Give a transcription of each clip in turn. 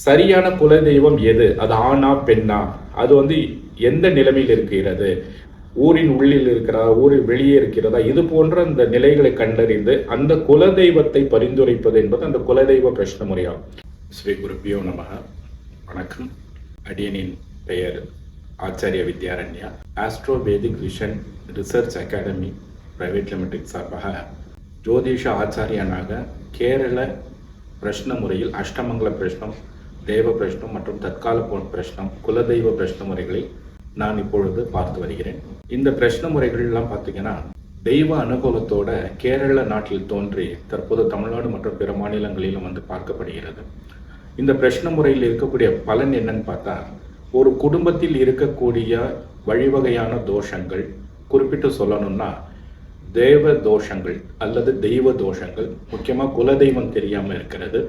சரியான குல தெய்வம் எது? அது ஆணா பெண்ணா? அது எந்த நிலைமையில் இருக்கிறது? ஊரின் உள்ளில் இருக்கிறதா, ஊரின் வெளியே இருக்கிறதா? இது போன்ற இந்த நிலைகளை கண்டறிந்து அந்த குல தெய்வத்தை பரிந்துரைப்பது என்பது அந்த குலதெய்வ பிரஷ்ன முறையாகும். ஸ்ரீ குருப்பியோ நமக. வணக்கம். அடியனின் பெயர் Acharya Vidyaranya. Astro Vedic vision research academy private limited சார்பாக ஜோதிஷ ஆச்சாரியனாக கேரள பிரஷ்ன முறையில் அஷ்டமங்கல பிரஷ்னம், தேவ பிரஷ்னம் மற்றும் தற்கால பிரஷ்னம், குலதெய்வ பிரஷ்ன முறைகளை நான் இப்பொழுது பார்த்து வருகிறேன். இந்த பிரஷ்ன முறைகள்லாம் பார்த்தீங்கன்னா தெய்வ அனுகூலத்தோட கேரள நாட்டில் தோன்றி தற்போது தமிழ்நாடு மற்றும் பிற மாநிலங்களிலும் பார்க்கப்படுகிறது. இந்த பிரஷ்ன முறையில் இருக்கக்கூடிய பலன் என்னன்னு பார்த்தா, ஒரு குடும்பத்தில் இருக்கக்கூடிய வழிவகையான தோஷங்கள், குறிப்பிட்டு சொல்லணும்னா தேவ தோஷங்கள் அல்லது தெய்வ தோஷங்கள், முக்கியமாக குலதெய்வம் தெரியாமல் இருக்கிறது,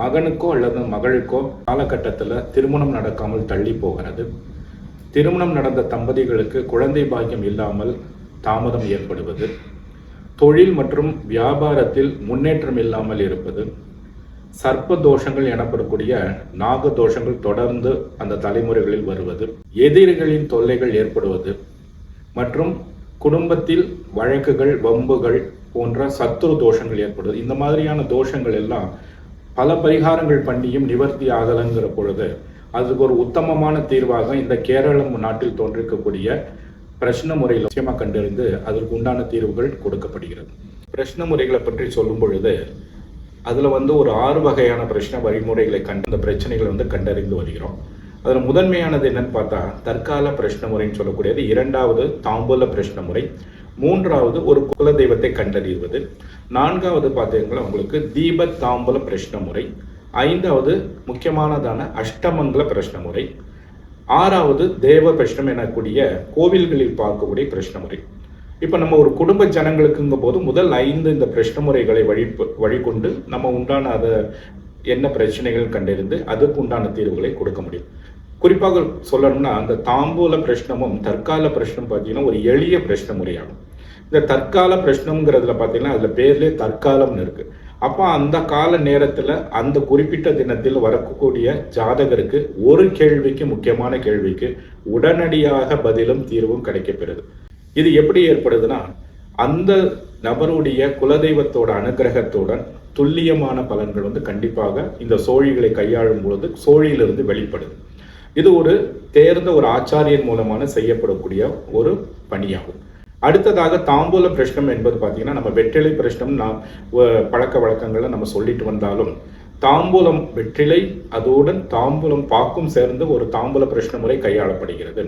மகனுக்கோ அல்லது மகளுக்கோ காலகட்டத்தில் திருமணம் நடக்காமல் தள்ளி போகிறது, திருமணம் நடந்த தம்பதிகளுக்கு குழந்தை பாக்கியம் இல்லாமல் தாமதம் ஏற்படுவது, தொழில் மற்றும் வியாபாரத்தில் முன்னேற்றம் இல்லாமல் இருப்பது, சர்ப்ப தோஷங்கள் எனப்படக்கூடிய நாக தோஷங்கள் தொடர்ந்து அந்த தலைமுறைகளில் வருவது, எதிரிகளின் தொல்லைகள் ஏற்படுவது மற்றும் குடும்பத்தில் வழக்குகள், வம்புகள் போன்ற சத்துரு தோஷங்கள் ஏற்படுவது. இந்த மாதிரியான தோஷங்கள் எல்லாம் பல பரிகாரங்கள் பண்ணியும் நிவர்த்தி ஆகலைங்கிற பொழுது அதுக்கு ஒரு உத்தமமான தீர்வாக இந்த கேரளம் நாட்டில் தோன்றிருக்கக்கூடிய பிரஷ்ன முறையில் நிச்சயமாக கண்டறிந்து அதற்கு உண்டான தீர்வுகள் கொடுக்கப்படுகிறது. பிரஷ்ன முறைகளை பற்றி சொல்லும் பொழுது அதில் ஒரு 6 வகையான பிரஷ்ன வழிமுறைகளை அந்த பிரச்சனைகளை கண்டறிந்து வருகிறோம். அதில் முதன்மையானது என்னன்னு பார்த்தா தற்கால பிரஷ்ன முறைன்னு சொல்லக்கூடியது, 2வது தாம்பூல பிரஷ்ன முறை, 3வது ஒரு குல தெய்வத்தை கண்டறிவது, 4வது பார்த்தீங்கன்னா உங்களுக்கு தீப தாம்பூல பிரஷ்ன முறை, 5வது முக்கியமானதான அஷ்டமங்கல பிரஷ்ன முறை, 6வது தேவ பிரஷ்னம் எனக்கூடிய கோவில்களில் பார்க்கக்கூடிய பிரஷ்ன முறை. இப்போ நம்ம ஒரு குடும்ப ஜனங்களுக்குங்கும் போது முதல் 5 இந்த பிரஷ்ன முறைகளை வழிகொண்டு நம்ம உண்டான அதை என்ன பிரச்சனைகள் கண்டறிந்து அதுக்கு உண்டான தீர்வுகளை கொடுக்க முடியும். குறிப்பாக சொல்லணும்னா அந்த தாம்பூல பிரஷ்னமும் தற்கால பிரஷ்னம் பார்த்தீங்கன்னா ஒரு எளிய பிரஷ்ன முறையாகும். இந்த தற்கால பிரஷ்னம்ங்கிறதுல பார்த்தீங்கன்னா அதில் பேர்லேயே தற்காலம்னு இருக்கு. அப்போ அந்த கால நேரத்தில் அந்த குறிப்பிட்ட தினத்தில் வரக்கூடிய ஜாதகருக்கு ஒரு கேள்விக்கு, முக்கியமான கேள்விக்கு உடனடியாக பதிலும் தீர்வும் கிடைக்கப்பெறுது. இது எப்படி ஏற்படுதுன்னா அந்த நபருடைய குலதெய்வத்தோட அனுகிரகத்துடன் துல்லியமான பலன்கள் கண்டிப்பாக இந்த சோழிகளை கையாளும் பொழுது சோழியிலிருந்து வெளிப்படுது. இது ஒரு தேர்ந்த ஒரு ஆச்சாரியன் மூலமான செய்யப்படக்கூடிய ஒரு பணியாகும். அடுத்ததாக தாம்பூல பிரஷ்னம் என்பது பார்த்தீங்கன்னா நம்ம வெற்றிலை பிரஷ்னம் பழக்க வழக்கங்களை நம்ம சொல்லிட்டு வந்தாலும் தாம்பூலம் வெற்றிலை அதோடன் தாம்பூலம் பாக்கும் சேர்ந்து ஒரு தாம்பூல பிரஷ்ன முறை கையாளப்படுகிறது.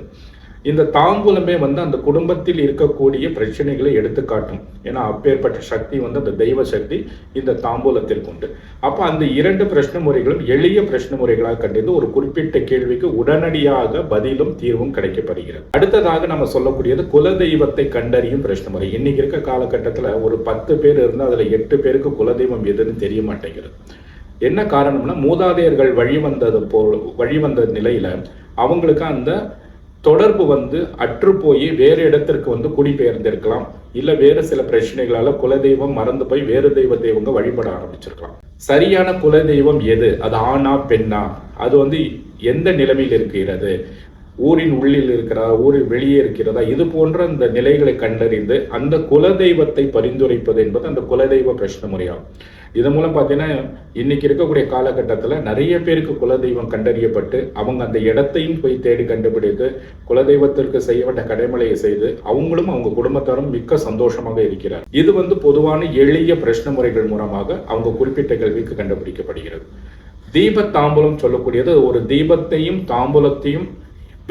இந்த தாம்பூலமே அந்த குடும்பத்தில் இருக்கக்கூடிய பிரச்சனைகளை எடுத்துக்காட்டும். ஏன்னா அப்பேற்பட்ட சக்தி அந்த தெய்வ சக்தி இந்த தாம்பூலத்திற்கு உண்டு. அப்போ அந்த 2 பிரஷ்ன முறைகளும் எளிய பிரஷ்ன முறைகளாக கண்டறிந்து ஒரு குறிப்பிட்ட கேள்விக்கு உடனடியாக பதிலும் தீர்வும் கிடைக்கப்படுகிறது. அடுத்ததாக நம்ம சொல்லக்கூடியது குலதெய்வத்தை கண்டறியும் பிரஷ்ன முறை. இன்னைக்கு இருக்க காலகட்டத்தில் ஒரு 10 பேர் இருந்தால் அதில் 8 பேருக்கு குலதெய்வம் எதுன்னு தெரிய மாட்டேங்கிறது. என்ன காரணம்னா மூதாதையர்கள் வழிவந்த நிலையில அவங்களுக்கு அந்த தொடர்பு அற்று போய் வேறு இடத்திற்கு குடிபெயர்ந்திருக்கலாம், இல்ல வேறு சில பிரச்சனைகளால குலதெய்வம் மறந்து போய் வேறு தெய்வங்க வழிபட ஆரம்பிச்சிருக்கலாம். சரியான குலதெய்வம் எது? அது ஆணா பெண்ணா? அது எந்த நிலைமையில் இருக்கிறது? ஊரின் உள்ளில் இருக்கிறதா, ஊரின் வெளியே இருக்கிறதா? இது போன்ற இந்த நிலைகளை கண்டறிந்து அந்த குலதெய்வத்தை பரிந்துரைப்பது என்பது அந்த குலதெய்வ பிரஷ்ன முறையாகும். இதன் மூலம் பார்த்தீங்கன்னா இன்னைக்கு இருக்கக்கூடிய காலகட்டத்தில் நிறைய பேருக்கு குலதெய்வம் கண்டறியப்பட்டு அவங்க அந்த இடத்தையும் போய் தேடி கண்டுபிடித்து குலதெய்வத்திற்கு செய்ய வேண்டிய கடைமலையை செய்து அவங்களும் அவங்க குடும்பத்தாரும் மிக்க சந்தோஷமாக இருக்கிறார். இது பொதுவான எளிய பிரஷ்ன முறைகள் மூலமாக அவங்க குறிப்பிட்ட கேள்விக்கு கண்டுபிடிக்கப்படுகிறது. தீப தாம்பூலம் சொல்லக்கூடியது ஒரு தீபத்தையும் தாம்பூலத்தையும்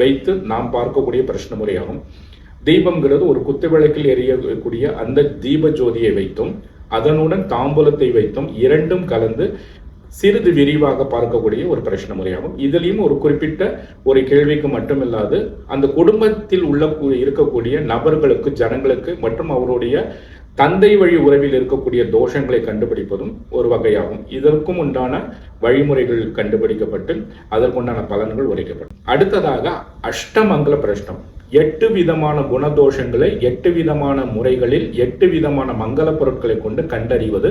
வைத்து நாம் பார்க்கக்கூடிய பிரஷ்ன முறையாகும். தீபம்ங்கிறது ஒரு குத்துவிளக்கில் எரியக்கூடிய அந்த தீப ஜோதியை வைத்தும் அதனுடன் தாம்பூலத்தை வைத்தும் 2ம் கலந்து சிறிது விரிவாக பார்க்கக்கூடிய ஒரு பிரஷ்ன முறையாகும். இதுலேயும் ஒரு குறிப்பிட்ட ஒரு கேள்விக்கு மட்டுமில்லாது அந்த குடும்பத்தில் இருக்கக்கூடிய நபர்களுக்கு, ஜனங்களுக்கு மற்றும் அவருடைய தந்தை வழி உறவில் இருக்கக்கூடிய தோஷங்களை கண்டுபிடிப்பதும் ஒரு வகையாகும். இதற்கும் உண்டான வழிமுறைகள் கண்டுபிடிக்கப்பட்டு அதற்குண்டான பலன்கள் உரைக்கப்படும். அடுத்ததாக அஷ்டமங்கல பிரஷ்னம். 8 விதமான குணதோஷங்களை 8 விதமான முறைகளில் 8 விதமான மங்கள பொருட்களை கொண்டு கண்டறிவது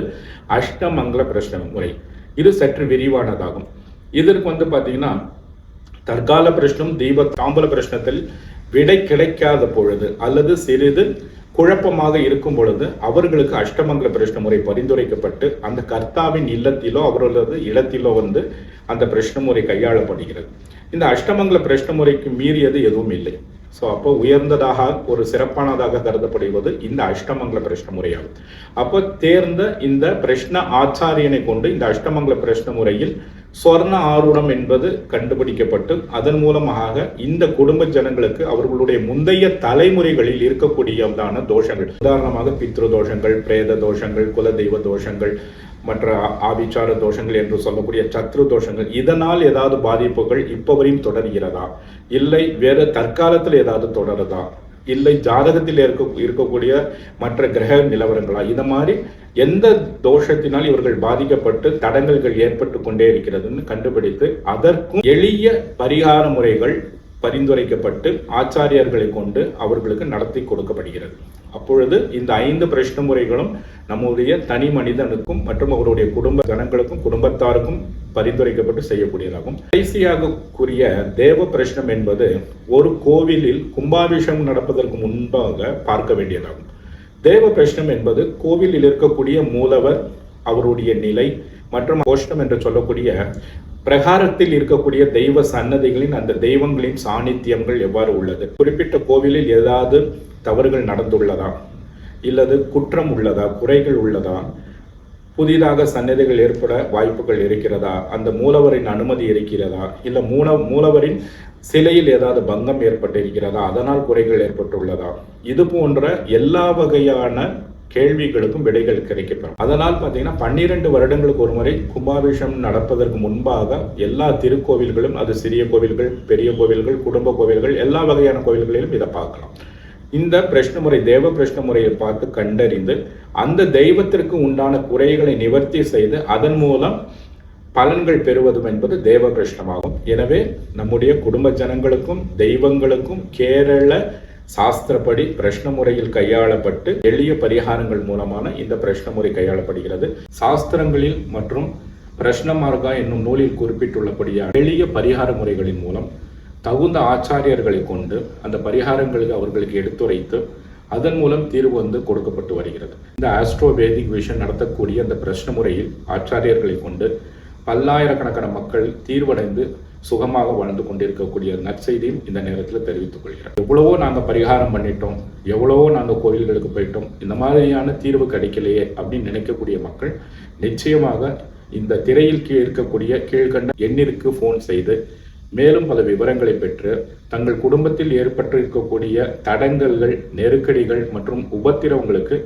அஷ்டமங்கல பிரஷ்ன முறை. இது சற்று விரிவானதாகும். இதற்கு பார்த்தீங்கன்னா தற்கால பிரஷ்னம் தீப தாம்பல பிரஷ்னத்தில் விடை கிடைக்காத பொழுது அல்லது சிறிது குழப்பமாக இருக்கும் பொழுது அவர்களுக்கு அஷ்டமங்கல பிரஷ்ன முறை பரிந்துரைக்கப்பட்டு அந்த கர்த்தாவின் இல்லத்திலோ அவர்களது இடத்திலோ அந்த பிரஷ்ன முறை கையாளப்படுகிறது. இந்த அஷ்டமங்கல பிரஷ்ன முறைக்கு மீறியது எதுவும் இல்லை. ஸோ அப்போ உயர்ந்ததாக ஒரு சிறப்பானதாக கருதப்படுவது இந்த அஷ்டமங்கல பிரஷ்ன முறையாகும். அப்போ தேர்ந்த இந்த பிரஷ்ன ஆச்சாரியனை கொண்டு இந்த அஷ்டமங்கல பிரஷ்ன முறையில் சொர்ண ஆரூடம் என்பது கண்டுபிடிக்கப்பட்டு அதன் மூலமாக இந்த குடும்ப ஜனங்களுக்கு அவர்களுடைய முந்தைய தலைமுறைகளில் இருக்கக்கூடியதான தோஷங்கள், உதாரணமாக பித்ரு தோஷங்கள், பிரேத தோஷங்கள், குலதெய்வ தோஷங்கள், மற்ற ஆபிச்சார தோஷங்கள் என்று சொல்லக்கூடிய சத்ரு தோஷங்கள், இதனால் ஏதாவது பாதிப்புகள் இப்பவரையும் தொடர்கிறதா, இல்லை வேறு தற்காலத்தில் ஏதாவது தொடருதா, இல்லை ஜாதகத்தில் இருக்கக்கூடிய மற்ற கிரக நிலவரங்களா, இத மாதிரி எந்த தோஷத்தினால் இவர்கள் பாதிக்கப்பட்டு தடங்கல்கள் ஏற்பட்டு கொண்டே இருக்கிறதுன்னு கண்டுபிடித்து அதற்கும் எளிய பரிகார முறைகள் பரிந்துரைக்கப்பட்டு ஆச்சாரியர்களை கொண்டு அவர்களுக்கு நடத்தி கொடுக்கப்படுகிறது. அப்பொழுது இந்த 5 பிரஷ்ன முறைகளும் நம்முடைய தனி மனிதனுக்கும் மற்றும் அவருடைய குடும்ப ஜனங்களுக்கும் குடும்பத்தாருக்கும் பரிந்துரைக்கப்பட்டு செய்யக்கூடியதாகும். கடைசியாக கூறிய தேவ பிரஷ்னம் என்பது ஒரு கோவிலில் கும்பாபிஷேகம் நடப்பதற்கு முன்பாக பார்க்க வேண்டியதாகும். தேவ பிரஷ்னம் என்பது கோவிலில் இருக்கக்கூடிய மூலவர், அவருடைய நிலை மற்றும் கோஷ்டம் என்று சொல்லக்கூடிய பிரகாரத்தில் இருக்கக்கூடிய தெய்வ சன்னதிகளின் அந்த தெய்வங்களின் சாநித்தியங்கள் எவ்வாறு உள்ளது, குறிப்பிட்ட கோவிலில் ஏதாவது தவறுகள் நடந்துள்ளதா, இல்லது குற்றம் உள்ளதா, குறைகள் உள்ளதா, புதிதாக சன்னதிகள் ஏற்பட வாய்ப்புகள் இருக்கிறதா, அந்த மூலவரின் அனுமதி இருக்கிறதா, இல்லை மூலவரின் சிலையில் ஏதாவது பங்கம் ஏற்பட்டிருக்கிறதா, அதனால் குறைகள் ஏற்பட்டுள்ளதா, இது போன்ற எல்லா வகையான கேள்விகளுக்கும் விடைகள் கிடைக்கப்பெறும். அதனால் பார்த்தீங்கன்னா 12 வருடங்களுக்கு ஒரு முறை கும்பாபிஷேகம் நடப்பதற்கு முன்பாக எல்லா திருக்கோவில்களும், அது சிறிய கோவில்கள், பெரிய கோவில்கள், குடும்ப கோவில்கள், எல்லா வகையான கோவில்களிலும் இதை பார்க்கலாம். இந்த பிரஷ்ன முறை தேவ பிரஷ்ன முறையை பார்த்து கண்டறிந்து அந்த தெய்வத்திற்கு உண்டான குறைகளை நிவர்த்தி செய்து அதன் மூலம் பலன்கள் பெறுவதும் என்பது தேவ பிரஷ்னமாகும். எனவே நம்முடைய குடும்ப ஜனங்களுக்கும் தெய்வங்களுக்கும் கேரள சாஸ்திரப்படி பிரஷ்ன முறையில் கையாளப்பட்டு எளிய பரிகாரங்கள் மூலமான இந்த பிரஷ்ன முறை கையாளப்படுகிறது. சாஸ்திரங்களில் மற்றும் பிரஷ்ன மார்கா என்னும் நூலில் குறிப்பிட்டுள்ளபடியான எளிய பரிகார முறைகளின் மூலம் தகுந்த ஆச்சாரியர்களை கொண்டு அந்த பரிகாரங்களுக்கு அவர்களுக்கு எடுத்துரைத்து அதன் மூலம் தீர்வு கொடுக்கப்பட்டு வருகிறது. இந்த ஆஸ்ட்ரோ வேதிக் விஷன் நடத்தக்கூடிய அந்த பிரஷ்ன முறையில் ஆச்சாரியர்களை கொண்டு பல்லாயிரக்கணக்கான மக்கள் தீர்வடைந்து சுகமாக வாழ்ந்து கொண்டிருக்கக்கூடிய நற்செய்தியும் இந்த நேரத்தில் தெரிவித்துக் கொள்கிறோம். எவ்வளவோ நாங்கள் பரிகாரம் பண்ணிட்டோம், எவ்வளவோ நாங்கள் கோவில்களுக்கு போயிட்டோம், இந்த மாதிரியான தீர்வு கிடைக்கலையே அப்படின்னு நினைக்கக்கூடிய மக்கள் நிச்சயமாக இந்த திரையில் இருக்கக்கூடிய கீழ்கண்ட எண்ணிற்கு ஃபோன் செய்து மேலும் பல விவரங்களை பெற்று தங்கள் குடும்பத்தில் ஏற்பட்டிருக்கக்கூடிய தடங்கல்கள், நெருக்கடிகள் மற்றும் உபத்திரவங்களுக்கு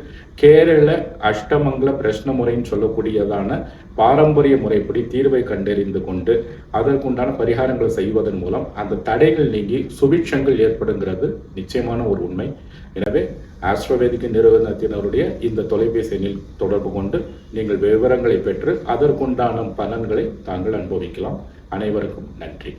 கேரள அஷ்டமங்கல பிரஷ்ன முறைன்னு சொல்லக்கூடியதான பாரம்பரிய முறைப்படி தீர்வை கண்டறிந்து கொண்டு அதற்குண்டான பரிகாரங்களை செய்வதன் மூலம் அந்த தடைகள் நீங்கி சுபிட்சங்கள் ஏற்படுங்கிறது நிச்சயமான ஒரு உண்மை. எனவே ஆஸ்ட்ரோவேதிக் நிறுவனத்தினருடைய இந்த தொலைபேசி எண்ணில் தொடர்பு கொண்டு நீங்கள் விவரங்களை பெற்று அதற்குண்டான பலன்களை தாங்கள் அனுபவிக்கலாம். அனைவருக்கும் நன்றி.